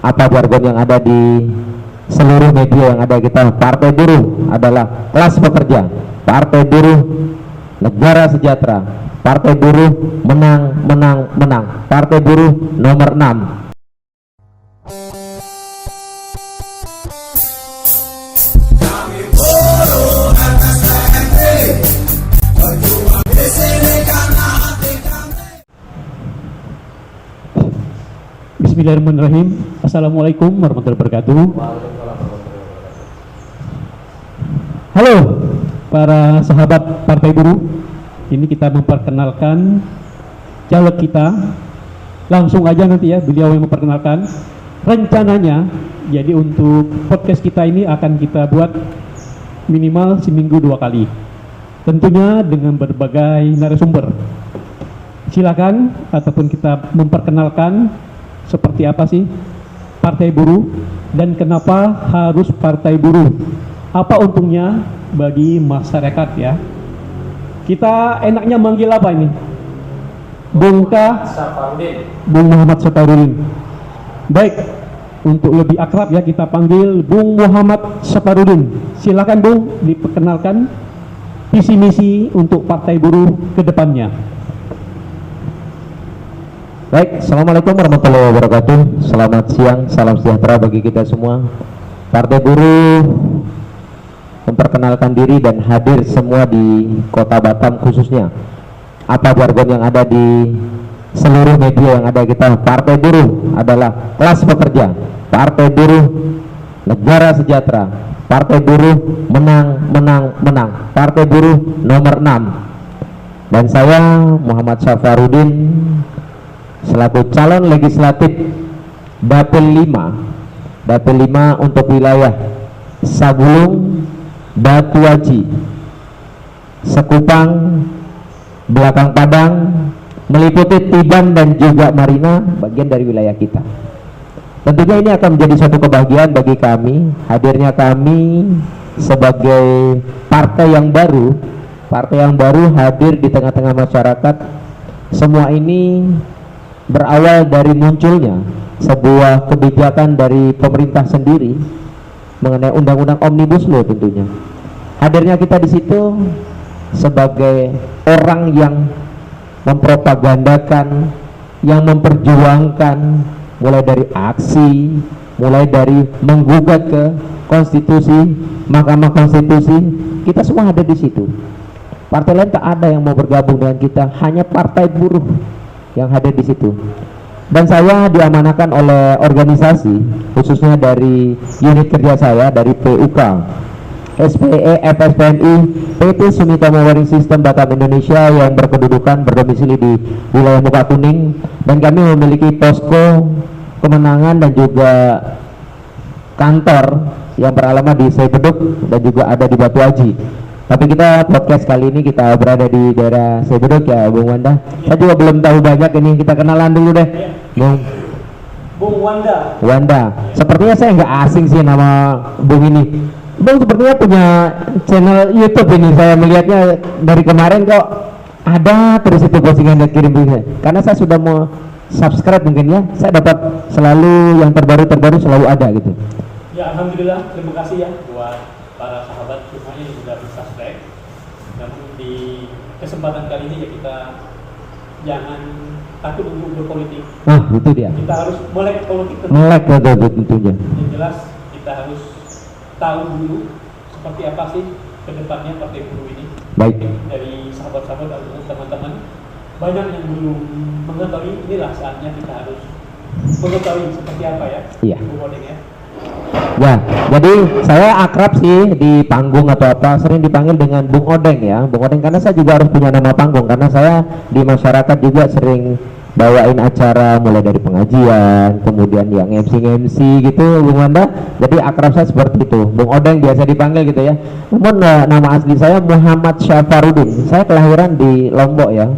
apa jargon yang ada di seluruh media yang ada kita. Partai Buruh adalah kelas pekerja, Partai Buruh negara sejahtera, Partai Buruh menang menang menang, Partai Buruh nomor 6. Bismillahirrahmanirrahim. Assalamualaikum warahmatullahi wabarakatuh. Halo para sahabat Partai Buruh. Ini kita memperkenalkan caleg kita. Langsung aja nanti ya beliau yang memperkenalkan. Rencananya jadi untuk podcast kita ini akan kita buat minimal seminggu 2 kali. Tentunya dengan berbagai narasumber. Silakan ataupun kita memperkenalkan seperti apa sih Partai Buruh dan kenapa harus Partai Buruh, apa untungnya bagi masyarakat ya. Kita enaknya manggil apa ini? Bung Muhammad Safarudin. Baik, untuk lebih akrab ya kita panggil Bung Muhammad Safarudin. Silakan Bung, diperkenalkan visi misi untuk Partai Buruh ke depannya. Baik, Assalamualaikum warahmatullahi wabarakatuh. Selamat siang, salam sejahtera bagi kita semua. Partai Buruh memperkenalkan diri dan hadir semua di Kota Batam khususnya. Apa jargon yang ada di seluruh media yang ada kita. Partai Buruh adalah kelas pekerja, Partai Buruh negara sejahtera, Partai Buruh menang menang menang, Partai Buruh nomor 6. Dan saya Muhammad Safarudin selaku calon legislatif Dapil 5 untuk wilayah Sagulung, Batuaji, Sekupang, Belakang Padang, meliputi Tiban dan juga Marina, bagian dari wilayah kita. Tentunya ini akan menjadi suatu kebahagiaan bagi kami, hadirnya kami sebagai partai yang baru hadir di tengah-tengah masyarakat. Semua ini berawal dari munculnya sebuah kebijakan dari pemerintah sendiri mengenai undang-undang Omnibus Law. Tentunya hadirnya kita di situ sebagai orang yang mempropagandakan, yang memperjuangkan, mulai dari aksi, mulai dari menggugat ke konstitusi, Mahkamah Konstitusi. Kita semua ada di situ. Partai lain tak ada yang mau bergabung dengan kita, hanya Partai Buruh yang hadir di situ. Dan saya diamanahkan oleh organisasi, khususnya dari unit kerja saya dari PUK, SPE, FSPNI, PT Sumitomo Waring System Batam Indonesia yang berdomisili di wilayah Muka Kuning, dan kami memiliki posko kemenangan dan juga kantor yang beralamat di Sebeduk dan juga ada di Batuaji. Tapi kita podcast kali ini kita berada di daerah Sebeduk ya Bung Wanda. Saya juga belum tahu banyak ini, kita kenalan dulu deh. Bung Wanda. Sepertinya saya nggak asing sih nama Bung ini. Bung sepertinya punya channel YouTube ini. Saya melihatnya dari kemarin kok ada terus itu postingan dan kirim. Karena saya sudah mau subscribe mungkin ya. Saya dapat selalu yang terbaru selalu ada gitu. Ya, alhamdulillah, terima kasih ya buat para sahabat semuanya yang sudah subscribe. Namun di kesempatan kali ini ya kita jangan takut untuk berpolitik. Itu dia. Kita harus melek politik. Melek betul tentunya. Yang jelas kita harus tahu dulu seperti apa sih kedepannya Partai Buruh ini. Baik. Dari sahabat-sahabat dan teman-teman banyak yang belum mengetahui, inilah saatnya kita harus mengetahui seperti apa ya. Iya. Ya. Ya, jadi saya akrab sih di panggung atau apa sering dipanggil dengan Bung Odeng ya, Bung Odeng, karena saya juga harus punya nama panggung karena saya di masyarakat juga sering bawain acara mulai dari pengajian, kemudian yang MC gitu Bung Wanda. Jadi akrab saya seperti itu, Bung Odeng biasa dipanggil gitu ya. Namun nama asli saya Muhammad Safarudin. Saya kelahiran di Lombok ya.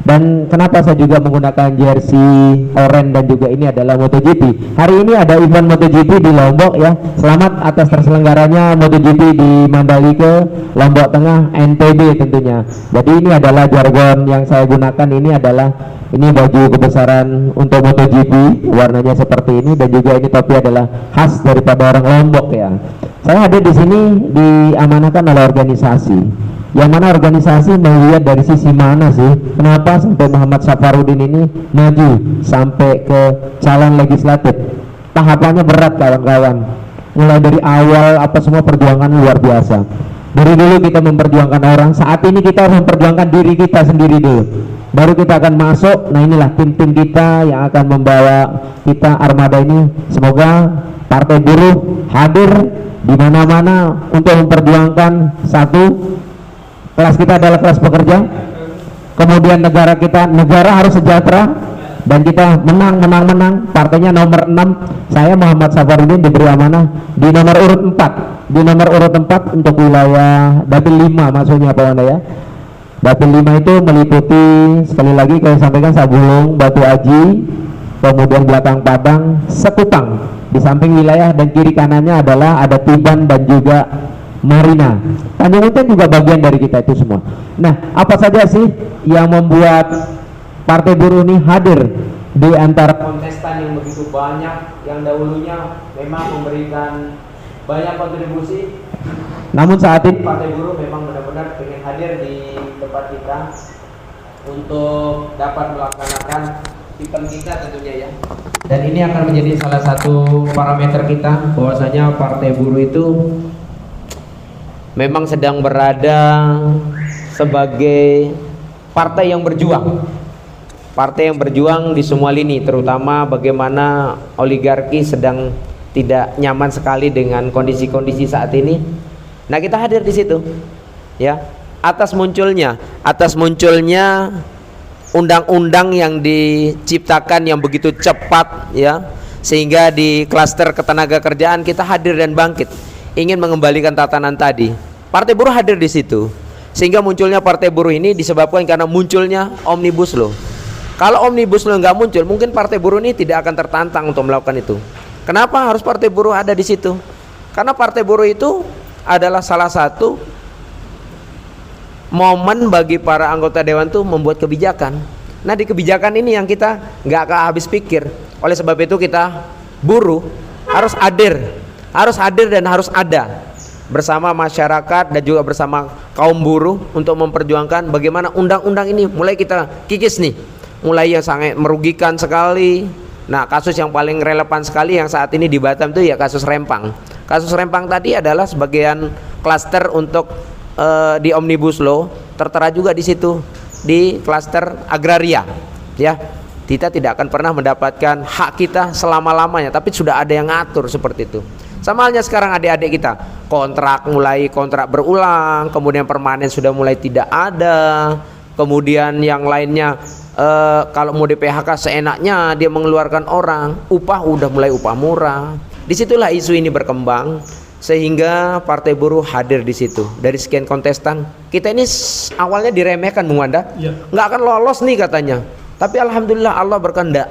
Dan kenapa saya juga menggunakan jersey oranye dan juga ini adalah MotoGP. Hari ini ada event MotoGP di Lombok ya. Selamat atas terselenggaranya MotoGP di Mandalika, Lombok Tengah, NTB tentunya. Jadi ini adalah jargon yang saya gunakan, ini adalah Ini baju kebesaran untuk MotoGP, warnanya seperti ini, dan juga ini topi adalah khas daripada orang Lombok ya. Saya hadir di sini diamanahkan oleh organisasi, yang mana organisasi melihat dari sisi mana sih, kenapa sampai Muhammad Safarudin ini maju sampai ke calon legislatif. Tahapannya berat kawan-kawan, mulai dari awal apa semua perjuangan luar biasa. Dari dulu kita memperjuangkan orang, saat ini kita harus memperjuangkan diri kita sendiri dulu, baru kita akan masuk. Nah inilah tim-tim kita yang akan membawa kita armada ini. Semoga Partai Buruh hadir di mana-mana untuk memperjuangkan satu, kelas kita adalah kelas pekerja, kemudian negara kita, negara harus sejahtera, dan kita menang. Partainya nomor 6, saya Muhammad Safarudin diberi amanah di nomor urut 4 untuk wilayah Dapil 5 maksudnya Pak Wanda ya. Dapil 5 itu meliputi, sekali lagi saya sampaikan, Sabulung, Batu Aji, kemudian belakang Padang, Sekupang. Di samping wilayah dan kiri kanannya adalah ada Tiban dan juga Marina. Tanjung Uten juga bagian dari kita itu semua. Nah, apa saja sih yang membuat Partai Buruh ini hadir di antara kontestan yang begitu banyak, yang dahulunya memang memberikan banyak kontribusi, namun saat ini Partai Buruh memang benar-benar ingin hadir di tempat kita untuk dapat melaksanakan event kita tentunya ya. Dan ini akan menjadi salah satu parameter kita bahwasanya Partai Buruh itu memang sedang berada sebagai partai yang berjuang. Partai yang berjuang di semua lini, terutama bagaimana oligarki sedang tidak nyaman sekali dengan kondisi-kondisi saat ini. Nah, kita hadir di situ, ya. Atas munculnya undang-undang yang diciptakan yang begitu cepat, ya, sehingga di klaster ketenagakerjaan kita hadir dan bangkit, ingin mengembalikan tatanan tadi. Partai Buruh hadir di situ, sehingga munculnya Partai Buruh ini disebabkan karena munculnya Omnibus Law. Kalau Omnibus Law nggak muncul, mungkin Partai Buruh ini tidak akan tertantang untuk melakukan itu. Kenapa harus Partai Buruh ada di situ? Karena Partai Buruh itu adalah salah satu momen bagi para anggota dewan tuh membuat kebijakan. Nah, di kebijakan ini yang kita nggak habis pikir. Oleh sebab itu kita buruh harus hadir dan harus ada bersama masyarakat dan juga bersama kaum buruh untuk memperjuangkan bagaimana undang-undang ini mulai kita kikis nih. Mulai yang sangat merugikan sekali. Nah, kasus yang paling relevan sekali yang saat ini di Batam itu ya kasus Rempang. Kasus Rempang tadi adalah sebagian klaster untuk di Omnibus Law, tertera juga di situ di klaster agraria. Ya, kita tidak akan pernah mendapatkan hak kita selama-lamanya, tapi sudah ada yang ngatur seperti itu. Sama halnya sekarang adik-adik kita, kontrak berulang, kemudian permanen sudah mulai tidak ada, kemudian yang lainnya kalau mau di PHK seenaknya dia mengeluarkan orang, upah udah mulai upah murah. Disitulah isu ini berkembang sehingga Partai Buruh hadir di situ. Dari sekian kontestan, kita ini awalnya diremehkan Bung Wanda, nggak akan lolos nih katanya. Tapi alhamdulillah Allah berkehendak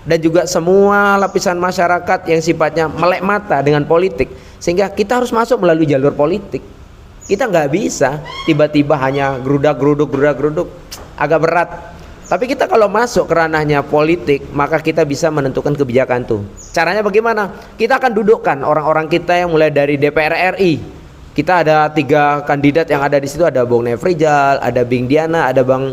dan juga semua lapisan masyarakat yang sifatnya melek mata dengan politik, sehingga kita harus masuk melalui jalur politik. Kita nggak bisa tiba-tiba hanya gerudak-geruduk, agak berat. Tapi kita kalau masuk ke ranahnya politik, maka kita bisa menentukan kebijakan tuh. Caranya bagaimana? Kita akan dudukkan orang-orang kita yang mulai dari DPR RI. Kita ada 3 kandidat yang ada di situ, ada Bung Nefrijal, ada Bing Diana, ada Bang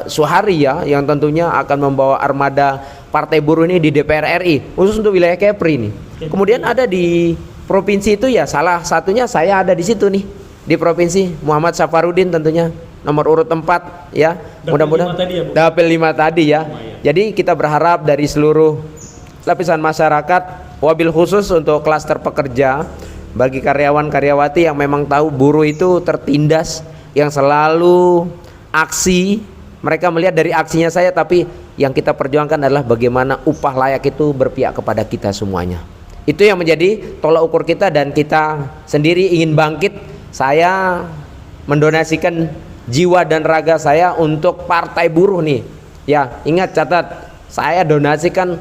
Suhari ya, yang tentunya akan membawa armada Partai Buruh ini di DPR RI, khusus untuk wilayah Kepri ini. Kemudian ada di provinsi itu ya, salah satunya saya ada di situ nih, di provinsi Muhammad Safarudin tentunya. Nomor urut 4 ya, mudah-mudahan Dapil 5 tadi ya. Jadi kita berharap dari seluruh lapisan masyarakat, wabil khusus untuk klaster pekerja, bagi karyawan-karyawati yang memang tahu buruh itu tertindas, yang selalu aksi, mereka melihat dari aksinya saya, tapi yang kita perjuangkan adalah bagaimana upah layak itu berpihak kepada kita semuanya. Itu yang menjadi tolak ukur kita, dan kita sendiri ingin bangkit. Saya mendonasikan jiwa dan raga saya untuk Partai Buruh nih. Ya, ingat, catat, saya donasikan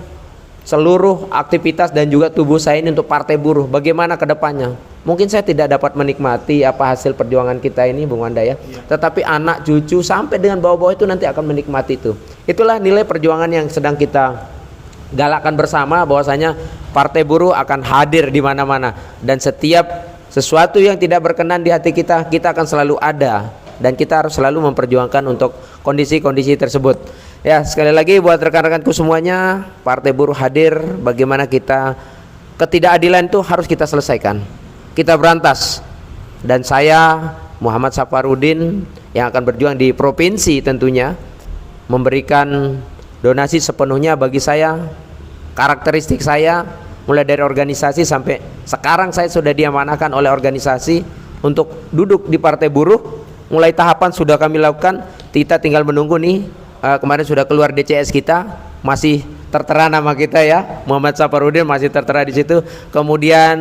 seluruh aktivitas dan juga tubuh saya ini untuk Partai Buruh. Bagaimana ke depannya? Mungkin saya tidak dapat menikmati apa hasil perjuangan kita ini, Bung Wanda ya. Tetapi anak, cucu sampai dengan bawah-bawah itu nanti akan menikmati itu. Itulah nilai perjuangan yang sedang kita galakkan bersama, bahwasanya Partai Buruh akan hadir di mana-mana, dan setiap sesuatu yang tidak berkenan di hati kita, kita akan selalu ada, dan kita harus selalu memperjuangkan untuk kondisi-kondisi tersebut. Ya, sekali lagi buat rekan-rekanku semuanya, Partai Buruh hadir. Bagaimana kita, ketidakadilan itu harus kita selesaikan, kita berantas. Dan saya Muhammad Safarudin yang akan berjuang di provinsi tentunya memberikan donasi sepenuhnya bagi saya. Karakteristik saya mulai dari organisasi sampai sekarang saya sudah diamanahkan oleh organisasi untuk duduk di Partai Buruh. Mulai tahapan sudah kami lakukan, kita tinggal menunggu nih. Kemarin sudah keluar DCS kita, masih tertera nama kita ya, Muhammad Safarudin masih tertera di situ. Kemudian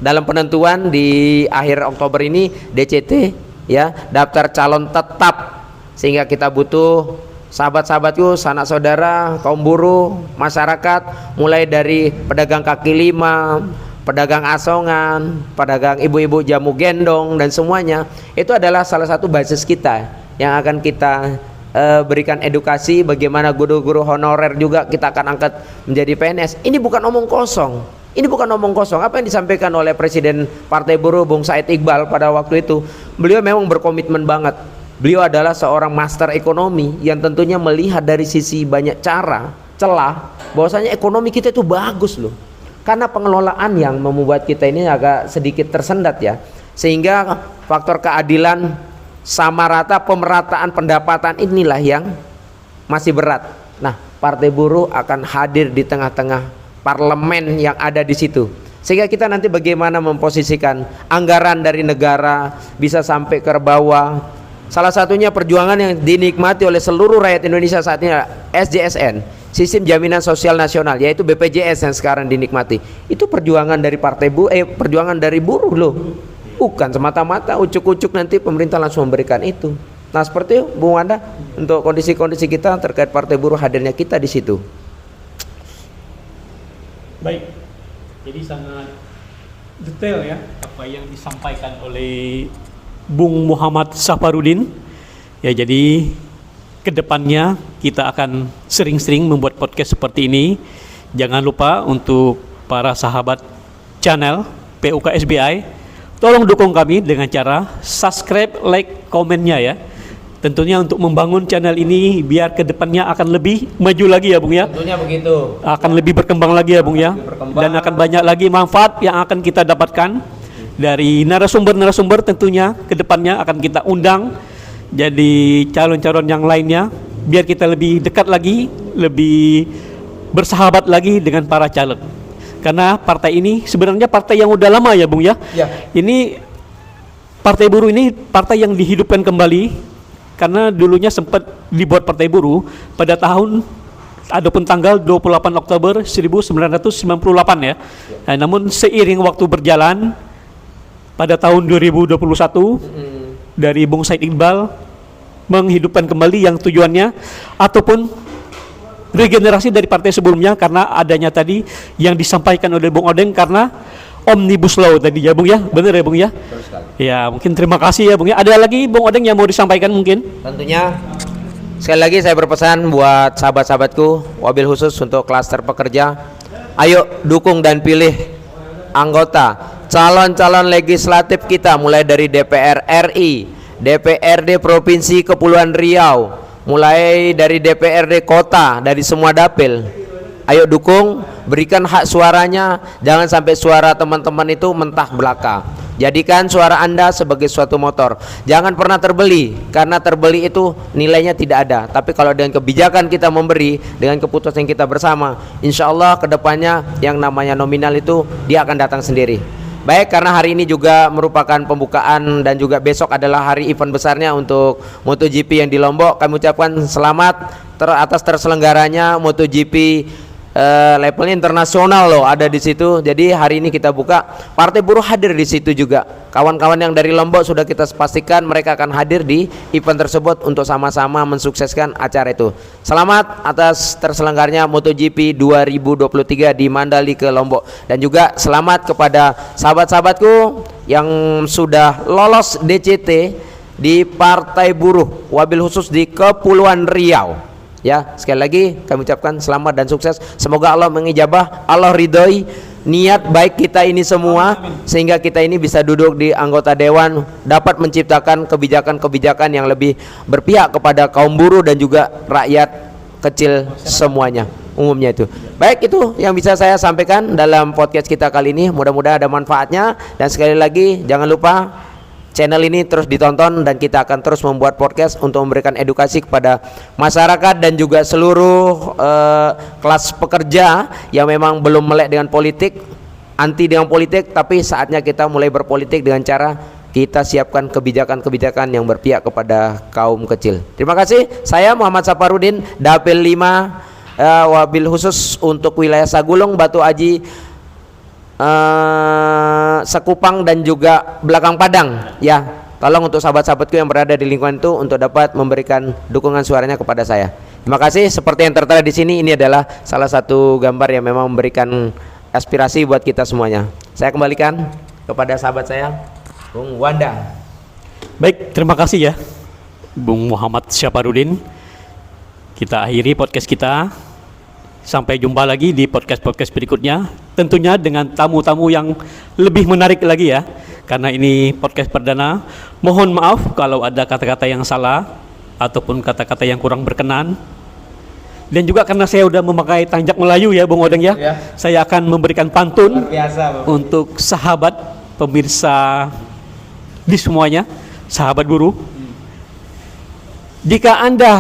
dalam penentuan di akhir Oktober ini DCT ya, daftar calon tetap, sehingga kita butuh sahabat-sahabatku, sanak saudara, kaum buruh, masyarakat, mulai dari pedagang kaki lima, pedagang asongan, pedagang ibu-ibu jamu gendong, dan semuanya itu adalah salah satu basis kita yang akan kita berikan edukasi. Bagaimana guru-guru honorer juga kita akan angkat menjadi PNS. Ini bukan omong kosong. Ini bukan omong kosong. Apa yang disampaikan oleh Presiden Partai Buruh Bung Said Iqbal pada waktu itu, beliau memang berkomitmen banget. Beliau adalah seorang master ekonomi yang tentunya melihat dari sisi banyak cara, celah, bahwasanya ekonomi kita itu bagus loh. Karena pengelolaan yang membuat kita ini agak sedikit tersendat ya, sehingga faktor keadilan, sama rata, pemerataan pendapatan inilah yang masih berat. Nah, Partai Buruh akan hadir di tengah-tengah parlemen yang ada di situ, sehingga kita nanti bagaimana memposisikan anggaran dari negara bisa sampai ke bawah. Salah satunya perjuangan yang dinikmati oleh seluruh rakyat Indonesia saat ini adalah SJSN, Sistem Jaminan Sosial Nasional, yaitu BPJS yang sekarang dinikmati. Itu perjuangan dari perjuangan dari buruh loh. Bukan semata-mata ucuk-ucuk nanti pemerintah langsung memberikan itu. Nah, seperti itu Bung Wanda, untuk kondisi-kondisi kita terkait Partai Buruh, hadirnya kita di situ. Baik, jadi sangat detail ya apa yang disampaikan oleh Bung Muhammad Safarudin. Ya, jadi kedepannya kita akan sering-sering membuat podcast seperti ini. Jangan lupa untuk para sahabat channel PUK SBI, tolong dukung kami dengan cara subscribe, like, komennya ya. Tentunya untuk membangun channel ini biar kedepannya akan lebih maju lagi ya Bung ya. Tentunya begitu. Akan lebih berkembang lagi ya Bung ya. Dan akan banyak lagi manfaat yang akan kita dapatkan dari narasumber-narasumber, tentunya kedepannya akan kita undang jadi calon-calon yang lainnya, biar kita lebih dekat lagi, lebih bersahabat lagi dengan para caleg. Karena partai ini sebenarnya partai yang udah lama ya Bung ya. Ya. Ini Partai Buruh ini partai yang dihidupkan kembali, karena dulunya sempat dibuat Partai Buruh pada tahun adapun tanggal 28 Oktober 1998 ya. Nah, namun seiring waktu berjalan pada tahun 2021 dari Bung Said Iqbal menghidupkan kembali yang tujuannya ataupun regenerasi dari partai sebelumnya, karena adanya tadi yang disampaikan oleh Bung Odeng karena Omnibus Law tadi ya Bung ya. Benar ya Bung ya? Ya, mungkin terima kasih ya Bung ya. Ada lagi Bung Odeng yang mau disampaikan mungkin? Tentunya sekali lagi saya berpesan buat sahabat-sahabatku, wabil khusus untuk klaster pekerja, ayo dukung dan pilih anggota calon-calon legislatif kita, mulai dari DPR RI, DPRD Provinsi Kepulauan Riau, mulai dari DPRD kota, dari semua dapil. Ayo dukung, berikan hak suaranya. Jangan sampai suara teman-teman itu mentah belaka. Jadikan suara Anda sebagai suatu motor. Jangan pernah terbeli, karena terbeli itu nilainya tidak ada. Tapi kalau dengan kebijakan kita memberi, dengan keputusan kita bersama, insya Allah kedepannya yang namanya nominal itu dia akan datang sendiri. Baik, karena hari ini juga merupakan pembukaan dan juga besok adalah hari event besarnya untuk MotoGP yang di Lombok, kami ucapkan selamat atas terselenggaranya MotoGP levelnya internasional loh ada di situ. Jadi hari ini kita buka, Partai Buruh hadir di situ juga. Kawan-kawan yang dari Lombok sudah kita pastikan mereka akan hadir di event tersebut untuk sama-sama mensukseskan acara itu. Selamat atas terselenggaranya MotoGP 2023 di Mandalika Lombok, dan juga selamat kepada sahabat-sahabatku yang sudah lolos DCT di Partai Buruh, wabil khusus di Kepulauan Riau. Ya, sekali lagi kami ucapkan selamat dan sukses. Semoga Allah mengijabah, Allah ridhoi niat baik kita ini semua, sehingga kita ini bisa duduk di anggota dewan, dapat menciptakan kebijakan-kebijakan yang lebih berpihak kepada kaum buruh dan juga rakyat kecil semuanya, umumnya itu. Baik, itu yang bisa saya sampaikan dalam podcast kita kali ini. Mudah-mudahan ada manfaatnya, dan sekali lagi jangan lupa channel ini terus ditonton, dan kita akan terus membuat podcast untuk memberikan edukasi kepada masyarakat dan juga seluruh kelas pekerja yang memang belum melek dengan politik, anti dengan politik, tapi saatnya kita mulai berpolitik dengan cara kita siapkan kebijakan-kebijakan yang berpihak kepada kaum kecil. Terima kasih. Saya Muhammad Saparudin, Dapil 5 wabil khusus untuk wilayah Sagulung, Batu Aji, Sekupang dan juga Belakang Padang. Ya, tolong untuk sahabat-sahabatku yang berada di lingkungan itu untuk dapat memberikan dukungan suaranya kepada saya. Terima kasih. Seperti yang tertera di sini, ini adalah salah satu gambar yang memang memberikan aspirasi buat kita semuanya. Saya kembalikan kepada sahabat saya, Bung Wanda. Baik, terima kasih ya Bung Muhammad Saparudin. Kita akhiri podcast kita. Sampai jumpa lagi di podcast-podcast berikutnya, tentunya dengan tamu-tamu yang lebih menarik lagi ya, karena ini podcast perdana. Mohon maaf kalau ada kata-kata yang salah ataupun kata-kata yang kurang berkenan. Dan juga karena saya udah memakai tanjak Melayu ya Bung Odeng ya, saya akan memberikan pantun untuk sahabat pemirsa di semuanya, sahabat buruh. Jika Anda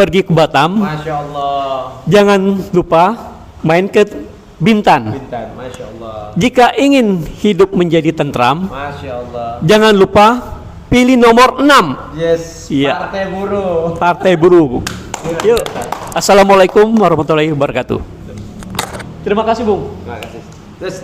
pergi ke Batam, Masya Allah. jangan lupa main ke Bintan. Masya Allah. Jika ingin hidup menjadi tentram, Masya Allah. jangan lupa pilih nomor 6. Yes. Iya. Partai Buruh. Partai Buruh. Yuk. Assalamualaikum warahmatullahi wabarakatuh. Terima kasih Bung. Terima kasih. Terus